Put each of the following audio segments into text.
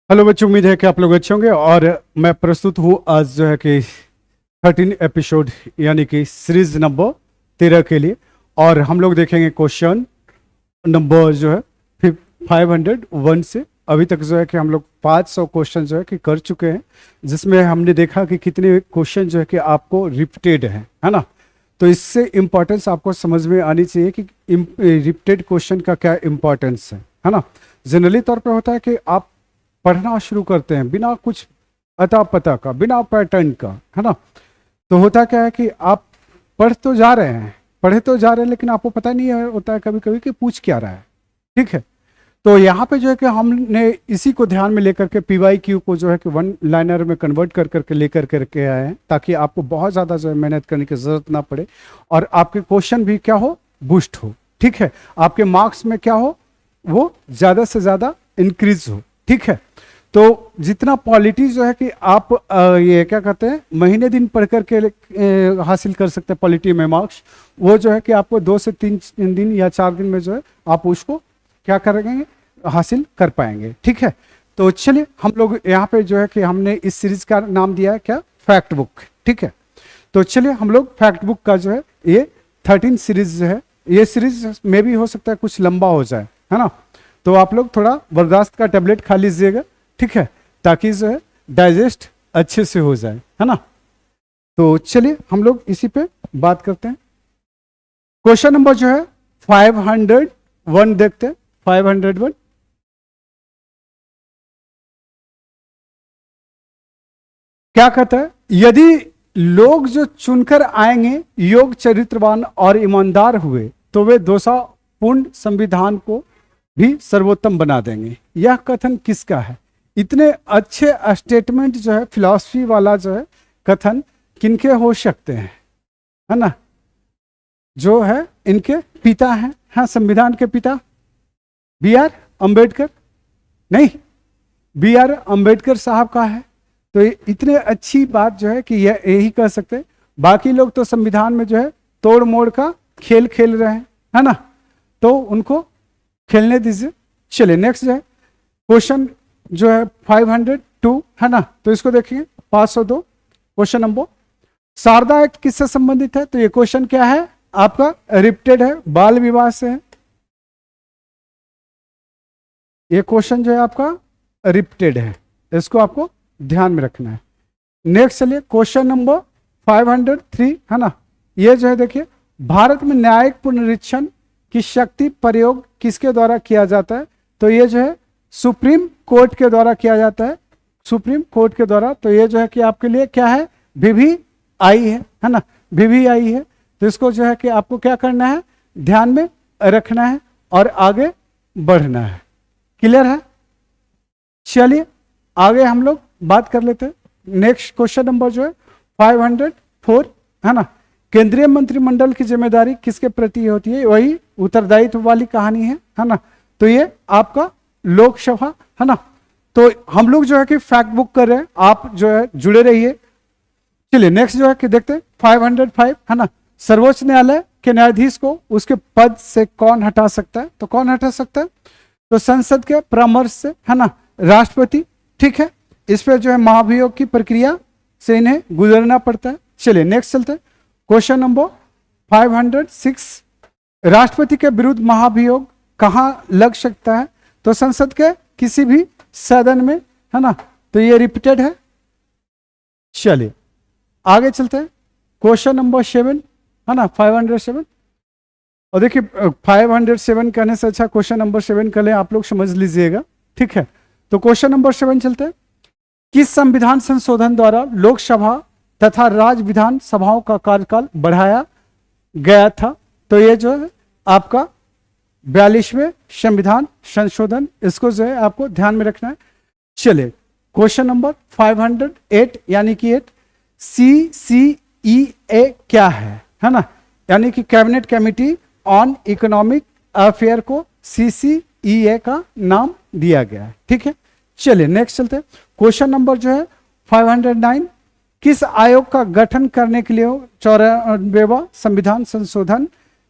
Hello बच्चों, उम्मीद है कि आप लोग अच्छे होंगे। और मैं प्रस्तुत हूँ आज जो है कि 13 एपिसोड यानी कि सीरीज नंबर 13 के लिए। और हम लोग देखेंगे क्वेश्चन नंबर जो है 501 से अभी तक जो है कि हम लोग 500 क्वेश्चन जो है कि कर चुके हैं, जिसमें हमने देखा कि कितने क्वेश्चन जो है कि आपको रिपीटेड हैं, है ना। तो इससे इम्पोर्टेंस आपको समझ में आनी चाहिए कि रिपीटेड क्वेश्चन का क्या इम्पोर्टेंस है ना। जनरली तौर पर होता है कि आप पढ़ना शुरू करते हैं बिना कुछ अता पता का, बिना पैटर्न का, है ना। तो होता क्या है कि आप पढ़ तो जा रहे हैं, पढ़े तो जा रहे हैं, लेकिन आपको पता नहीं है होता है कभी कभी कि पूछ क्या रहा है। ठीक है, तो यहाँ पे जो है कि हमने इसी को ध्यान में लेकर के PYQ को जो है कि वन लाइनर में कन्वर्ट कर करके लेकर के आए हैं, ताकि आपको बहुत ज़्यादा जो है मेहनत करने की ज़रूरत ना पड़े और आपके क्वेश्चन भी क्या हो, बूस्ट हो। ठीक है, आपके मार्क्स में क्या हो, वो ज़्यादा से ज़्यादा इंक्रीज हो। ठीक है, तो जितना पॉलिटी जो है कि आप ये क्या कहते हैं महीने दिन पढ़ करके हासिल कर सकते हैं पॉलिटी में मार्क्स, वो जो है कि आपको 2 से 3 दिन या 4 दिन में जो है आप उसको क्या करेंगे, हासिल कर पाएंगे। ठीक है, तो चलिए हम लोग यहाँ पे जो है कि हमने इस सीरीज का नाम दिया है क्या, फैक्ट बुक। ठीक है, तो चलिए हम लोग फैक्ट बुक का जो है ये 13 सीरीज जो है, ये सीरीज में भी हो सकता है कुछ लंबा हो जाए, है ना। तो आप लोग थोड़ा बर्दाश्त का टेबलेट खा लीजिएगा, ठीक है, ताकि जो है डाइजेस्ट अच्छे से हो जाए, है ना। तो चलिए हम लोग इसी पे बात करते हैं। क्वेश्चन नंबर जो है 501 देखते हैं। 501 क्या कहता है, यदि लोग जो चुनकर आएंगे योग चरित्रवान और ईमानदार हुए तो वे दोषापूर्ण संविधान को भी सर्वोत्तम बना देंगे। यह कथन किसका है? इतने अच्छे स्टेटमेंट जो है फिलॉसफी वाला जो है कथन किनके हो सकते हैं, है ना। जो है इनके पिता हैं, हाँ, संविधान के पिता BR अम्बेडकर, नहीं, BR अम्बेडकर साहब का है। तो इतने अच्छी बात जो है कि यही कह सकते हैं। बाकी लोग तो संविधान में जो है तोड़ मोड़ का खेल खेल रहे हैं, है ना, तो उनको खेलने दीजिए। चलिए नेक्स्ट जो है क्वेश्चन जो है 502, है ना। तो इसको देखिए 502 क्वेश्चन नंबर, शारदा एक्ट किससे संबंधित है? तो ये क्वेश्चन क्या है आपका, रिपीटेड है, बाल विवाह से है। ये क्वेश्चन जो है आपका रिपीटेड है, इसको आपको ध्यान में रखना है। नेक्स्ट चलिए क्वेश्चन नंबर 503, है ना। ये जो है देखिए, भारत में न्यायिक पुनरीक्षण की शक्ति प्रयोग किसके द्वारा किया जाता है? तो ये जो है सुप्रीम कोर्ट के द्वारा किया जाता है, सुप्रीम कोर्ट के द्वारा। तो ये जो है कि आपके लिए क्या है, VVI है ना, VVI है। तो इसको जो है कि आपको क्या करना है, ध्यान में रखना है और आगे बढ़ना है। क्लियर है? चलिए आगे हम लोग बात कर लेते हैं। नेक्स्ट क्वेश्चन नंबर जो है 504, है ना। केंद्रीय मंत्रिमंडल की जिम्मेदारी किसके प्रति होती है? वही उत्तरदायित्व वाली कहानी है ना। तो ये आपका लोकसभा, है ना। तो हम लोग जो है कि फैक्ट बुक कर रहे हैं, आप जो है जुड़े रहिए। चलिए नेक्स्ट जो है कि देखते हैं 505, है ना। सर्वोच्च न्यायालय के न्यायाधीश को उसके पद से कौन हटा सकता है? तो कौन हटा सकता है? तो संसद के परामर्श से, है ना, राष्ट्रपति। ठीक है, इस पर जो है महाभियोग की प्रक्रिया से इन्हें गुजरना पड़ता है। चलिए नेक्स्ट चलते हैं क्वेश्चन नंबर 506, राष्ट्रपति के विरुद्ध महाभियोग कहां लग सकता है? तो संसद के किसी भी सदन में, है ना। तो ये रिपीटेड है। चलिए आगे चलते हैं क्वेश्चन नंबर 7, है ना, 507। और देखिए 507 कहने से अच्छा क्वेश्चन नंबर 7 कर ले, आप लोग समझ लीजिएगा। ठीक है, तो क्वेश्चन नंबर 7 चलते हैं। किस संविधान संशोधन द्वारा लोकसभा तथा राज्य विधान सभाओं का कार्यकाल बढ़ाया गया था? तो ये जो है आपका 42वें संविधान संशोधन, इसको जो है आपको ध्यान में रखना है। चलिए क्वेश्चन नंबर 508 यानी कि 8, CCEA क्या है ना, यानी कि cabinet committee on economic affair को CCEA का नाम दिया गया है। ठीक है, चलिए नेक्स्ट चलते हैं। क्वेश्चन नंबर जो है 509, किस आयोग का गठन करने के लिए 94वां संविधान संशोधन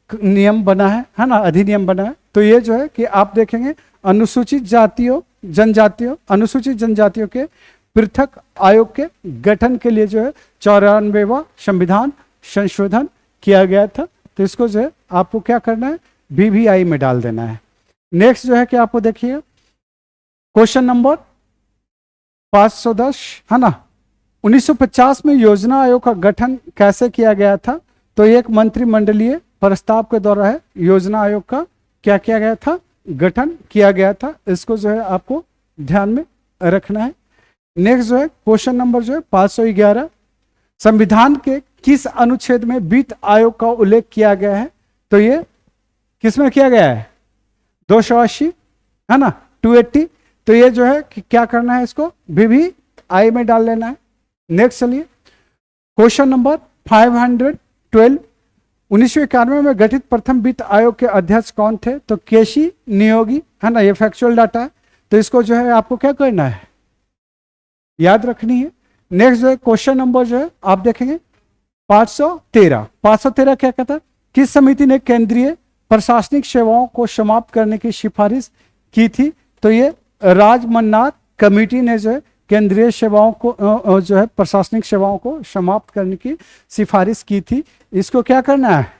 नियम बना है ना, अधिनियम बना है? तो ये जो है कि आप देखेंगे अनुसूचित जातियों जनजातियों, अनुसूचित जनजातियों के पृथक आयोग के गठन के लिए जो है 94वां संविधान संशोधन किया गया था। तो इसको जो है आपको क्या करना है, VVI में डाल देना है। नेक्स्ट जो है कि आपको देखिए क्वेश्चन नंबर 510 है ना, 1950 में योजना आयोग का गठन कैसे किया गया था? तो एक मंत्रिमंडलीय प्रस्ताव के द्वारा है योजना आयोग का क्या किया गया था, गठन किया गया था। इसको जो है आपको ध्यान में रखना है। नेक्स्ट जो है क्वेश्चन नंबर जो है 511, संविधान के किस अनुच्छेद में वित्त आयोग का उल्लेख किया गया है? तो ये किस में किया गया है, 280 है ना, 280। तो ये जो है कि क्या करना है, इसको VVI में डाल लेना है। नेक्स्ट चलिए क्वेश्चन नंबर 512, 1991 में गठित प्रथम वित्त आयोग के अध्यक्ष कौन थे? तो केसी नियोगी है ना, ये फैक्चुअल डाटा है। तो इसको जो है आपको क्या करना है, याद रखनी है। नेक्स्ट जो है क्वेश्चन नंबर जो है आप देखेंगे 513 क्या कहता है, किस समिति ने केंद्रीय प्रशासनिक सेवाओं को समाप्त करने की सिफारिश की थी? तो ये राजमन्नाथ कमेटी ने जो है केंद्रीय सेवाओं को जो है प्रशासनिक सेवाओं को समाप्त करने की सिफारिश की थी। इसको क्या करना है,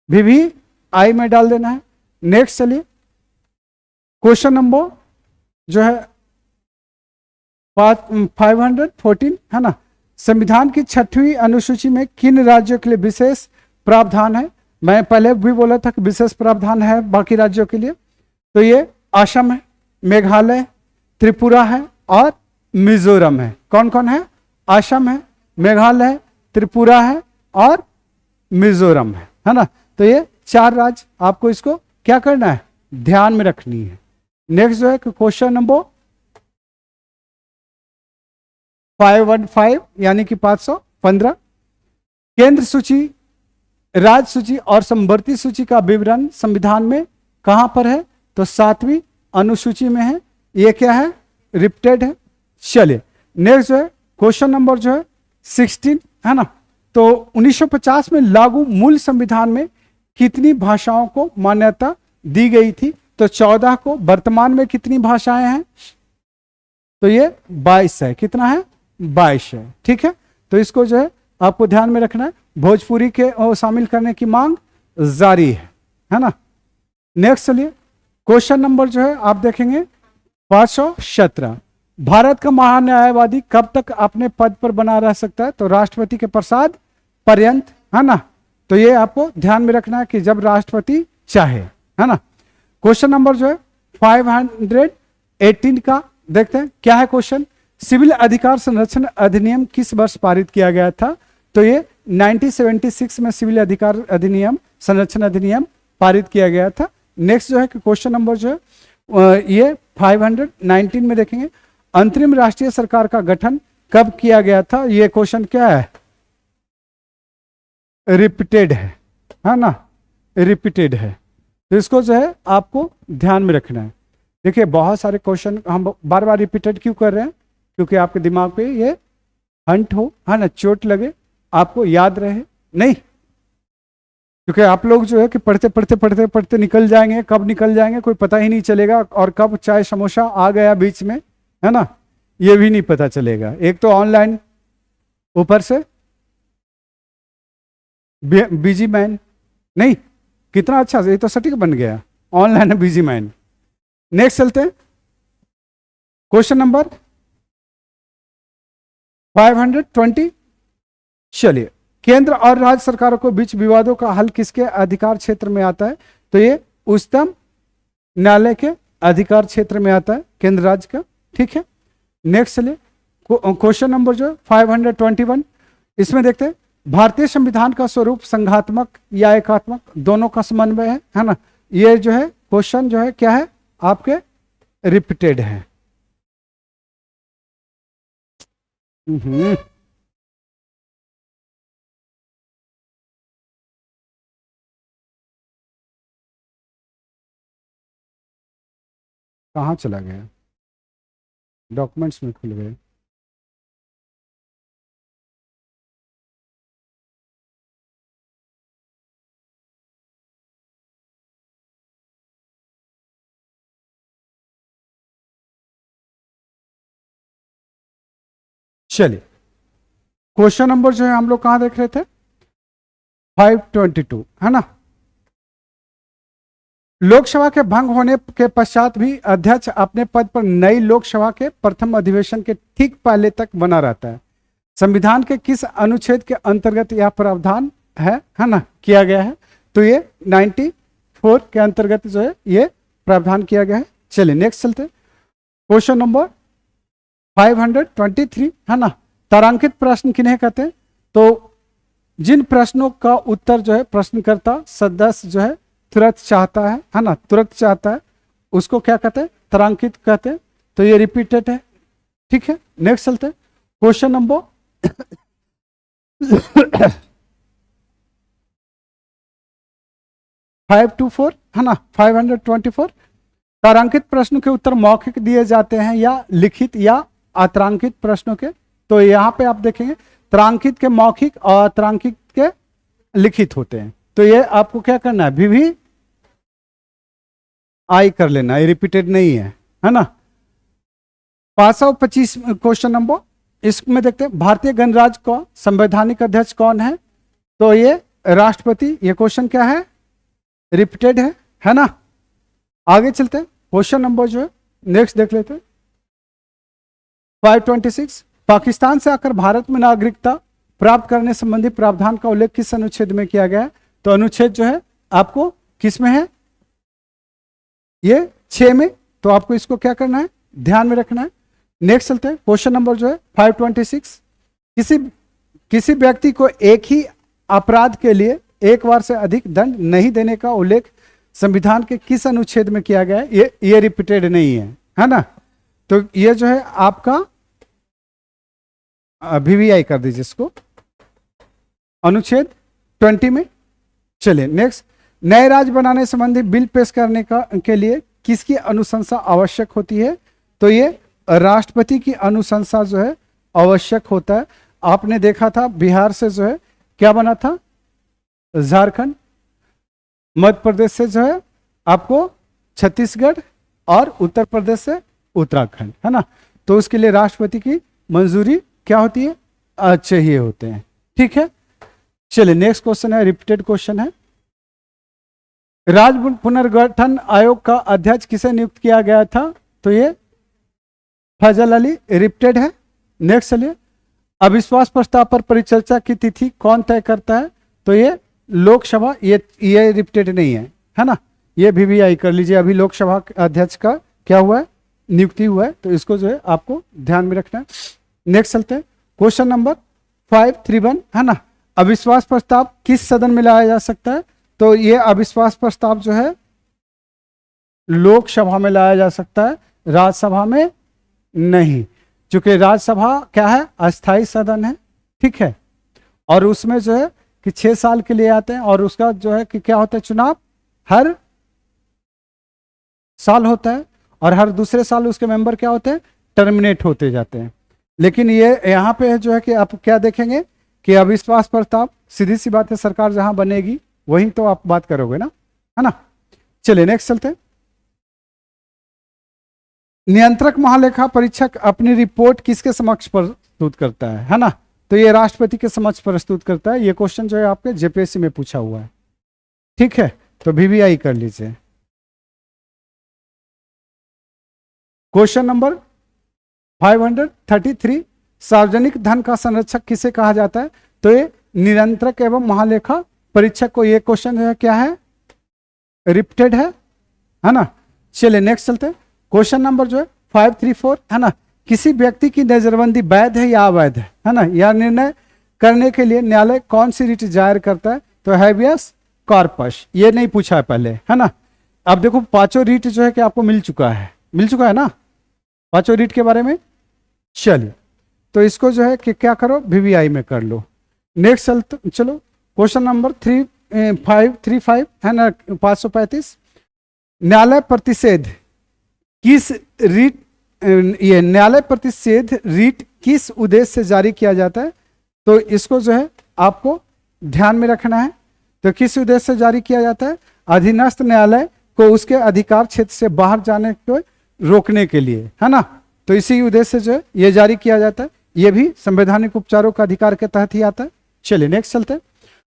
VVI में डाल देना है। नेक्स्ट चलिए क्वेश्चन नंबर जो है 514 है ना, संविधान की 6वीं अनुसूची में किन राज्यों के लिए विशेष प्रावधान है? मैं पहले भी बोला था कि विशेष प्रावधान है बाकी राज्यों के लिए। तो ये असम है, मेघालय, त्रिपुरा है और मिजोरम है। कौन कौन है, असम है, मेघालय है, त्रिपुरा है और मिजोरम है ना। तो ये 4 राज्य आपको इसको क्या करना है, ध्यान में रखनी है। नेक्स्ट जो है क्वेश्चन नंबर 515 यानी कि 515, केंद्र सूची, राज्य सूची और समवर्ती सूची का विवरण संविधान में कहां पर है? तो 7वीं अनुसूची में है। ये क्या है, रिपीटेड है। चलिए नेक्स्ट जो है क्वेश्चन नंबर जो है 16 है ना, तो 1950 में लागू मूल संविधान में कितनी भाषाओं को मान्यता दी गई थी? तो 14 को। वर्तमान में कितनी भाषाएं हैं? तो ये 22 है। कितना है, 22 है। ठीक है, तो इसको जो है आपको ध्यान में रखना है। भोजपुरी के शामिल करने की मांग जारी है ना। नेक्स्ट चलिए क्वेश्चन नंबर जो है आप देखेंगे 517, भारत का महान्यायवादी कब तक अपने पद पर बना रह सकता है? तो राष्ट्रपति के प्रसाद पर्यंत है ना। तो ये आपको ध्यान में रखना है कि जब राष्ट्रपति चाहे, है ना। क्वेश्चन नंबर जो है 518 का देखते हैं क्या है क्वेश्चन, सिविल अधिकार संरक्षण अधिनियम किस वर्ष पारित किया गया था? तो ये 1976 में सिविल अधिकार अधिनियम संरक्षण अधिनियम पारित किया गया था। नेक्स्ट जो है कि क्वेश्चन नंबर जो है ये 519 में देखेंगे, अंतरिम राष्ट्रीय सरकार का गठन कब किया गया था? ये क्वेश्चन क्या है, रिपीटेड है ना, रिपीटेड है। तो इसको जो है आपको ध्यान में रखना है। देखिए बहुत सारे क्वेश्चन हम बार बार रिपीटेड क्यों कर रहे हैं, क्योंकि आपके दिमाग पे ये हंट हो, है ना, चोट लगे, आपको याद रहे नहीं, क्योंकि आप लोग जो है कि पढ़ते पढ़ते पढ़ते पढ़ते निकल जाएंगे, कब निकल जाएंगे कोई पता ही नहीं चलेगा, और कब चाय समोसा आ गया बीच में, है ना, ये भी नहीं पता चलेगा। एक तो ऑनलाइन, ऊपर से बिजी मैन, नहीं कितना अच्छा, ये तो सटीक बन गया, ऑनलाइन है बिजी मैन। नेक्स्ट चलते हैं क्वेश्चन नंबर 520, चलिए, केंद्र और राज्य सरकारों के बीच विवादों का हल किसके अधिकार क्षेत्र में आता है? तो ये उच्चतम न्यायालय के अधिकार क्षेत्र में आता है, केंद्र राज्य का। ठीक है, नेक्स्ट चलिए क्वेश्चन नंबर जो 521, इसमें देखते हैं भारतीय संविधान का स्वरूप संघात्मक या एकात्मक दोनों का समन्वय है ना। ये जो है क्वेश्चन जो है क्या है आपके, रिपीटेड है। कहाँ चला गया, डॉक्यूमेंट्स में खुल गए। चलिए क्वेश्चन नंबर जो है हम लोग कहां देख रहे थे, 522 है ना। लोकसभा के भंग होने के पश्चात भी अध्यक्ष अपने पद पर नई लोकसभा के प्रथम अधिवेशन के ठीक पहले तक बना रहता है। संविधान के किस अनुच्छेद के अंतर्गत यह प्रावधान है ना, किया गया है? तो ये 94 के अंतर्गत जो है ये प्रावधान किया गया है। चलिए नेक्स्ट चलते, क्वेश्चन नंबर 523 है ना। तारांकित प्रश्न किन्हें कहते हैं? तो जिन प्रश्नों का उत्तर जो है प्रश्नकर्ता सदस्य जो है तुरंत चाहता है ना, तुरंत चाहता है, उसको क्या कहते हैं? तारांकित कहते हैं। तो ये रिपीटेड है, ठीक है। नेक्स्ट चलते हैं, क्वेश्चन नंबर 524 है ना, 524। तारांकित प्रश्नों के उत्तर मौखिक दिए जाते हैं या लिखित या अतारांकित प्रश्नों के? तो यहाँ पे आप देखेंगे तारांकित के मौखिक और अतारांकित के लिखित होते हैं। तो ये आपको क्या करना है, भी आई कर लेना, ये रिपीटेड नहीं है ना। 525 क्वेश्चन नंबर, इसमें देखते हैं भारतीय गणराज्य का संवैधानिक अध्यक्ष कौन है? तो ये राष्ट्रपति। ये क्वेश्चन क्या है, रिपीटेड है ना। आगे चलते हैं, क्वेश्चन नंबर जो है नेक्स्ट देख लेते हैं, 526। पाकिस्तान से आकर भारत में नागरिकता प्राप्त करने संबंधी प्रावधान का उल्लेख किस अनुच्छेद में किया गया है? तो अनुच्छेद जो है आपको किस में है, ये 6 में। तो आपको इसको क्या करना है, ध्यान में रखना है। नेक्स्ट चलते हैं, क्वेश्चन नंबर जो है 526। किसी व्यक्ति को एक ही अपराध के लिए एक बार से अधिक दंड नहीं देने का उल्लेख संविधान के किस अनुच्छेद में किया गया है? ये रिपीटेड नहीं है ना। तो ये जो है आपका VVI कर दीजिए इसको, अनुच्छेद 20 में। चलिए नेक्स्ट, नए राज्य बनाने संबंधी बिल पेश करने के लिए किसकी अनुशंसा आवश्यक होती है? तो ये राष्ट्रपति की अनुशंसा जो है आवश्यक होता है। आपने देखा था बिहार से जो है क्या बना था, झारखंड, मध्य प्रदेश से जो है आपको छत्तीसगढ़ और उत्तर प्रदेश से उत्तराखंड, है ना। तो उसके लिए राष्ट्रपति की मंजूरी क्या होती है, चाहिए होते हैं, ठीक है। चलिए नेक्स्ट क्वेश्चन है, रिपीटेड क्वेश्चन है। राज्य पुनर्गठन आयोग का अध्यक्ष किसे नियुक्त किया गया था? तो ये फैजल अली, रिपीटेड है। नेक्स्ट चलिए, अविश्वास प्रस्ताव पर परिचर्चा की तिथि कौन तय करता है? तो ये लोकसभा, ये रिपीटेड नहीं है ना। ये VVI कर लीजिए, अभी लोकसभा अध्यक्ष का क्या हुआ है, नियुक्ति हुआ है। तो इसको जो है आपको ध्यान में रखना है। नेक्स्ट चलते हैं, क्वेश्चन नंबर 531 है ना। अविश्वास प्रस्ताव किस सदन में लाया जा सकता है? तो ये अविश्वास प्रस्ताव जो है लोकसभा में लाया जा सकता है, राज्यसभा में नहीं, क्योंकि राज्यसभा क्या है, अस्थाई सदन है, ठीक है। और उसमें जो है कि 6 साल के लिए आते हैं, और उसका जो है कि क्या होता है, चुनाव हर साल होता है, और हर दूसरे साल उसके मेंबर क्या होते हैं, टर्मिनेट होते जाते हैं। लेकिन ये यहाँ पे जो है कि आप क्या देखेंगे कि अविश्वास प्रस्ताव, सीधी सी बात है, सरकार जहां बनेगी वहीं तो आप बात करोगे ना, है ना। चलिए नेक्स्ट चलते हैं, नियंत्रक महालेखा परीक्षक अपनी रिपोर्ट किसके समक्ष प्रस्तुत करता है ना। तो ये राष्ट्रपति के समक्ष प्रस्तुत करता है। ये क्वेश्चन जो है आपके JPSC में पूछा हुआ है, ठीक है। तो VVI कर लीजिए। क्वेश्चन नंबर 533, सार्वजनिक धन का संरक्षक किसे कहा जाता है? तो ये नियंत्रक एवं महालेखा परीक्षक को। ये क्वेश्चन जो है क्या है, रिपीटेड है ना। चलिए नेक्स्ट चलते हैं, क्वेश्चन नंबर जो है 534 है ना। किसी व्यक्ति की नजरबंदी वैध है या अवैध है ना, यह निर्णय करने के लिए न्यायालय कौन सी रिट जाहिर करता है? तो हैबियस कॉर्पस। ये नहीं पूछा है पहले, है ना। अब देखो पांचों रिट जो है कि आपको मिल चुका है ना, पांचों रिट के बारे में। चलिए तो इसको जो है कि क्या करो, VVI में कर लो। नेक्स्ट चलो, क्वेश्चन नंबर 535 है ना, 535, न्यायालय प्रतिषेध किस रिट, ये न्यायालय प्रतिषेध रिट किस उद्देश्य से जारी किया जाता है? तो इसको जो है आपको ध्यान में रखना है। तो किस उद्देश्य से जारी किया जाता है? अधीनस्थ न्यायालय को उसके अधिकार क्षेत्र से बाहर जाने को रोकने के लिए, है ना। तो इसी उद्देश्य से जो है ये जारी किया जाता है। ये भी संवैधानिक उपचारों का अधिकार के तहत ही आता है। चलिए नेक्स्ट चलते हैं,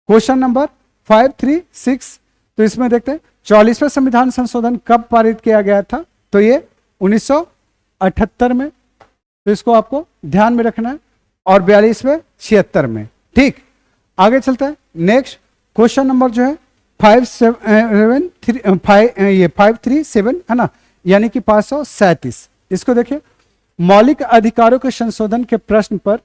क्वेश्चन नंबर 536। तो इसमें देखते हैं 44वें संविधान संशोधन कब पारित किया गया था, तो ये 1978 में, तो इसको आपको ध्यान में रखना है, और 42वें 76 में। ठीक, आगे चलते हैं नेक्स्ट क्वेश्चन नंबर जो है 537 है ना, यानी कि 537। इसको देखिए, मौलिक अधिकारों के संशोधन के प्रश्न पर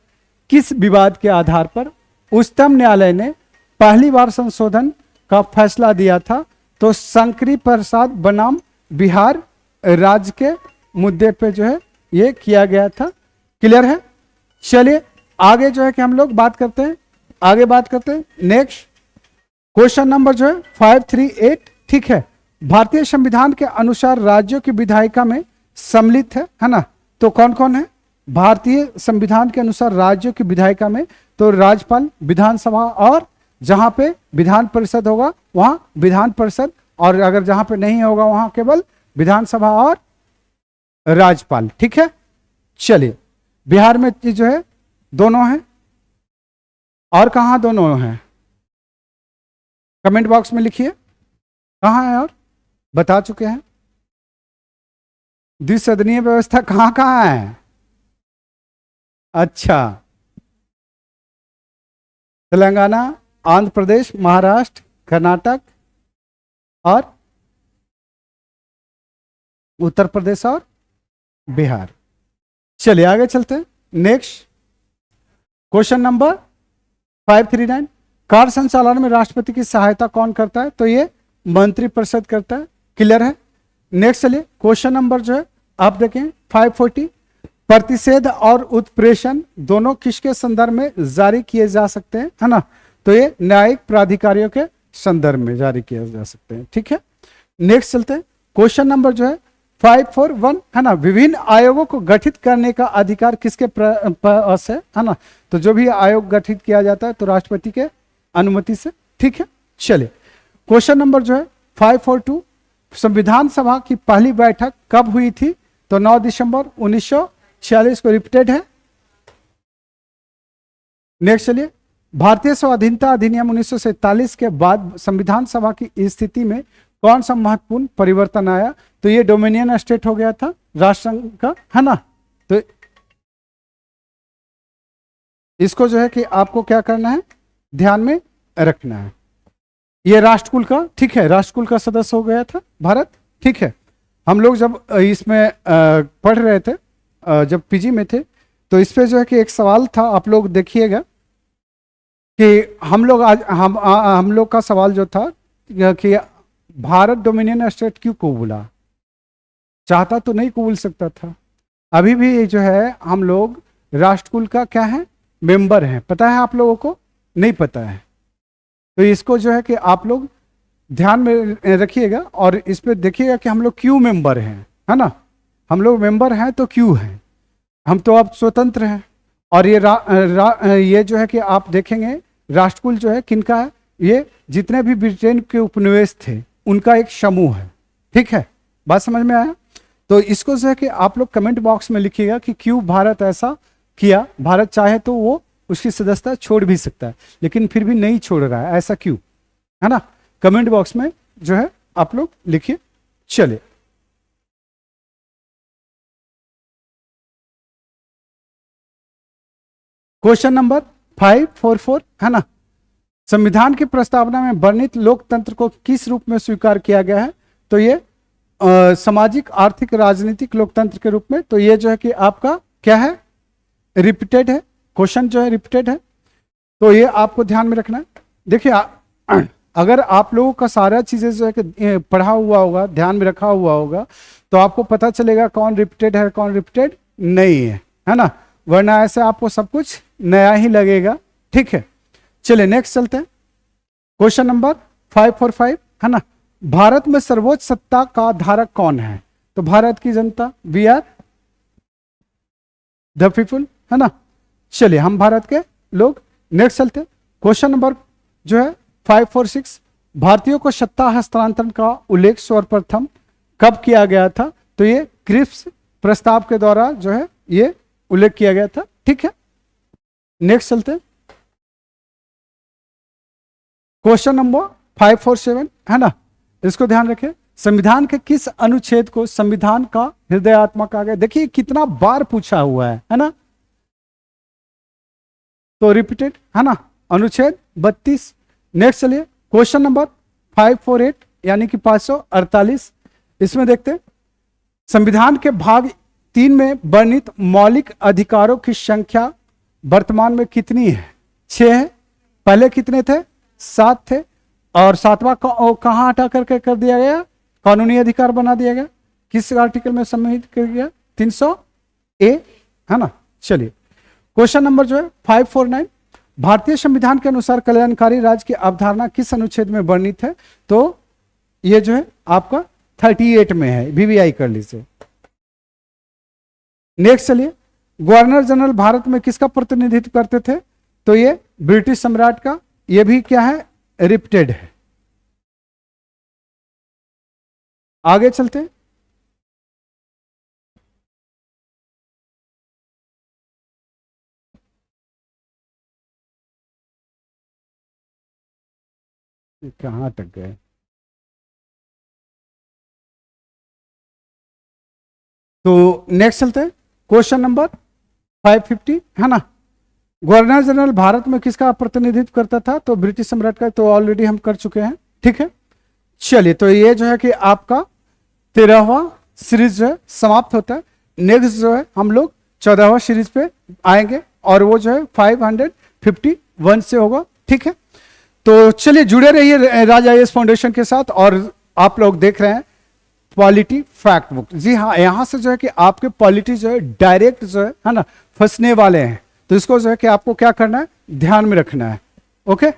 किस विवाद के आधार पर उच्चतम न्यायालय ने पहली बार संशोधन का फैसला दिया था, तो शंकरी प्रसाद बनाम बिहार राज्य के मुद्दे पे जो है ये किया गया था। क्लियर है। चलिए आगे जो है कि हम लोग बात करते हैं, आगे बात करते हैं नेक्स्ट क्वेश्चन नंबर जो है 538। ठीक है, भारतीय संविधान के अनुसार राज्यों की विधायिका में सम्मिलित है ना, तो कौन कौन है भारतीय संविधान के अनुसार राज्यों की विधायिका में, तो राज्यपाल, विधानसभा, और जहां पे विधान परिषद होगा वहां विधान परिषद, और अगर जहां पे नहीं होगा वहां केवल विधानसभा और राज्यपाल। ठीक है, चलिए बिहार में जो है दोनों हैं, और कहां दोनों हैं कमेंट बॉक्स में लिखिए, कहां है और बता चुके हैं। द्विसदनीय व्यवस्था कहां कहां है, अच्छा तेलंगाना, आंध्र प्रदेश, महाराष्ट्र, कर्नाटक और उत्तर प्रदेश और बिहार। चलिए आगे चलते हैं नेक्स्ट क्वेश्चन नंबर 539। कार्य संचालन में राष्ट्रपति की सहायता कौन करता है, तो ये मंत्रिपरिषद करता है। क्लियर है। नेक्स्ट चलिए क्वेश्चन नंबर जो है आप देखें 540। प्रतिषेध और उत्प्रेषण दोनों किसके संदर्भ में जारी किए जा सकते हैं, है ना, तो ये न्यायिक प्राधिकारियों के संदर्भ में जारी किए जा सकते हैं। ठीक है, नेक्स्ट चलते हैं क्वेश्चन नंबर जो है 541 है ना, विभिन्न आयोगों को गठित करने का अधिकार किसके पास है ना, तो जो भी आयोग गठित किया जाता है तो राष्ट्रपति के अनुमति से। ठीक है, चलिए क्वेश्चन नंबर जो है 542। संविधान सभा की पहली बैठक कब हुई थी, तो 9 दिसंबर 1946 को रिपीटेड है। नेक्स्ट चलिए, भारतीय स्वाधीनता अधिनियम 1947 के बाद संविधान सभा की स्थिति में कौन सा महत्वपूर्ण परिवर्तन आया, तो ये डोमिनियन स्टेट हो गया था राष्ट्रसंघ का, है ना, तो इसको जो है कि आपको क्या करना है, ध्यान में रखना है। ये राष्ट्रकुल का, ठीक है, राष्ट्रकुल का सदस्य हो गया था भारत। ठीक है, हम लोग जब इसमें पढ़ रहे थे, जब पीजी में थे, तो इस पे जो है कि एक सवाल था, आप लोग देखिएगा कि हम लोग का सवाल जो था कि भारत डोमिनियन स्टेट क्यों कबूला, चाहता तो नहीं कबूल सकता था। अभी भी जो है हम लोग राष्ट्रकुल का क्या है, मेंबर हैं। पता है आप लोगों को, नहीं पता है, तो इसको जो है कि आप लोग ध्यान में रखिएगा और इस पे देखिएगा कि हम लोग क्यों मेंबर हैं, है ना, हम लोग मेंबर हैं तो क्यों हैं, हम तो अब स्वतंत्र हैं। और ये जो है कि आप देखेंगे राष्ट्रकुल जो है किनका है, ये जितने भी ब्रिटेन के उपनिवेश थे उनका एक समूह है। ठीक है, बात समझ में आया। तो इसको जो है कि आप लोग कमेंट बॉक्स में लिखिएगा कि क्यों भारत ऐसा किया। भारत चाहे तो वो उसकी सदस्यता छोड़ भी सकता है, लेकिन फिर भी नहीं छोड़ रहा है, ऐसा क्यों, है ना, कमेंट बॉक्स में जो है आप लोग लिखिए। चलिए क्वेश्चन नंबर 544 है ना, संविधान की प्रस्तावना में वर्णित लोकतंत्र को किस रूप में स्वीकार किया गया है, तो ये सामाजिक, आर्थिक, राजनीतिक लोकतंत्र के रूप में। तो ये जो है कि आपका क्या है, रिपीटेड है, क्वेश्चन जो है रिपीटेड है, तो ये आपको ध्यान में रखना है। देखिए अगर आप लोगों का सारा चीजें जो है कि पढ़ा हुआ होगा, ध्यान में रखा हुआ होगा, तो आपको पता चलेगा कौन रिपीटेड है कौन रिपीटेड नहीं है ना, वरना ऐसे आपको सब कुछ नया ही लगेगा। ठीक है, चलिए नेक्स्ट चलते हैं क्वेश्चन नंबर 545 है ना, भारत में सर्वोच्च सत्ता का धारक कौन है, तो भारत की जनता, वी आर द पीपुल, है ना। चलिए हम भारत के लोग। नेक्स्ट चलते हैं क्वेश्चन नंबर जो है 546। भारतीयों को सत्ता हस्तांतरण का उल्लेख सर्वप्रथम कब किया गया था, तो ये क्रिप्स प्रस्ताव के द्वारा जो है ये उल्लेख किया गया था। ठीक है, नेक्स्ट चलते, क्वेश्चन नंबर 547 है ना, इसको ध्यान रखें। संविधान के किस अनुच्छेद को संविधान का हृदयात्मा कहा गया? देखिए कितना बार पूछा हुआ है ना, तो रिपीटेड है ना, अनुच्छेद 32। नेक्स्ट चलिए क्वेश्चन नंबर 548 यानी कि 548, इसमें देखते हैं संविधान के भाग 3 में वर्णित मौलिक अधिकारों की संख्या वर्तमान में कितनी है? 6 है। पहले कितने थे? 7 थे, और 7वां कहां हटा करके कर दिया गया? कानूनी अधिकार बना दिया गया। किस आर्टिकल में सम्मिलित कर गया? 300A है ना। चलिए क्वेश्चन नंबर जो है 549, भारतीय संविधान के अनुसार कल्याणकारी राज्य की अवधारणा किस अनुच्छेद में वर्णित है? तो ये जो है आपका 38 में है, VVI कर लीजिए। नेक्स्ट चलिए, गवर्नर जनरल भारत में किसका प्रतिनिधित्व करते थे? तो ये ब्रिटिश सम्राट का। ये भी क्या है? रिपीटेड है। आगे चलते हैं, कहां तक गए? तो नेक्स्ट चलते हैं क्वेश्चन नंबर 550 है ना, गवर्नर जनरल भारत में किसका प्रतिनिधित्व करता था? तो ब्रिटिश सम्राट का, तो ऑलरेडी हम कर चुके हैं, ठीक है। चलिए तो ये जो है कि आपका 13वां सीरीज जो है समाप्त होता है। नेक्स्ट जो है हम लोग 14वां सीरीज पे आएंगे, और वो जो है 551 से होगा, ठीक है। तो चलिए जुड़े रहिए राज IAS फाउंडेशन के साथ, और आप लोग देख रहे हैं पॉलिटी फैक्ट बुक। जी हाँ, यहां से जो है कि आपके पॉलिटी जो है डायरेक्ट जो है ना फंसने वाले हैं, तो इसको जो है कि आपको क्या करना है, ध्यान में रखना है। ओके।